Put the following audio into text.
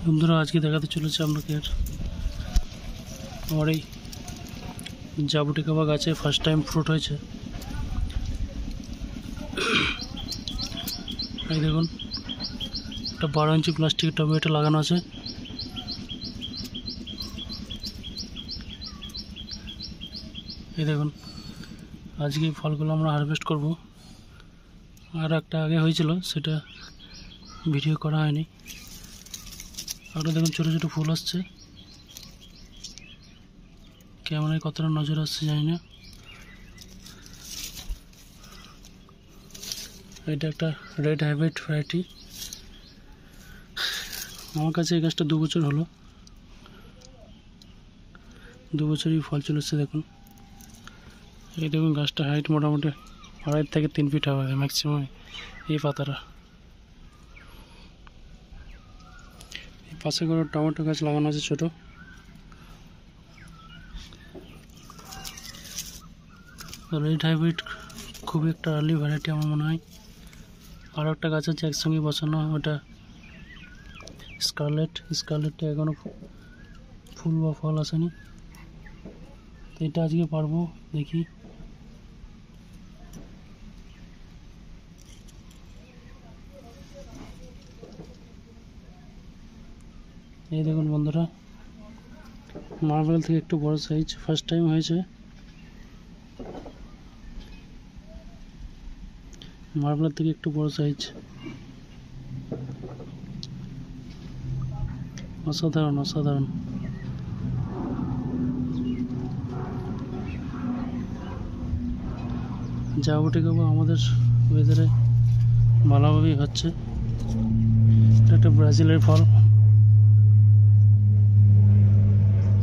বন্ধুরা আজকে দেখাতে চলেছে আপনাকে আমার এই জাবুটিকা গাছে ফার্স্ট টাইম ফ্রুট হয়েছে। এই দেখুন একটা 12 ইঞ্চি প্লাস্টিকের টবে এটা লাগানো আছে। এই দেখুন আজকে এই ফলগুলো আমরা হারভেস্ট করব। আর একটা আগে হয়েছিল সেটা ভিডিও করা হয়নি। আরও দেখুন ছোটো ছোটো ফুল আসছে, ক্যামেরায় কতটা নজর আসছে জানি না। এটা একটা রেড হাইব্রিড ভ্যারাইটি। আমার কাছে এই গাছটা 2 বছর হলো, 2 বছরই ফল চলে এসছে। দেখুন এই দেখুন গাছটা হাইট মোটামুটি 2.5 থেকে 3 ফিট হবে ম্যাক্সিমাম। এই পাতাটা পাশে করে টমেটো গাছ লাগানো আছে ছোটো। রেড হাইব্রিড খুবই একটা আর্লি ভ্যারাইটি আমার মনে হয়। আরও একটা গাছ আছে একসঙ্গে বসানো, ওটা স্কারলেটটা এখনও ফুল বা ফল আসেনি, তো এটা আজকে পারবো দেখি। এই দেখুন বন্ধুরা মার্বেল থেকে একটু বড় সাইজ, ফার্স্ট টাইম হয়েছে। মার্বেলের থেকে একটু বড় সাইজ, অসাধারণ অসাধারণ। জাবুটিকা আমাদের ওয়েদারে ভালোভাবেই হচ্ছে। এটা একটা ব্রাজিলের ফল।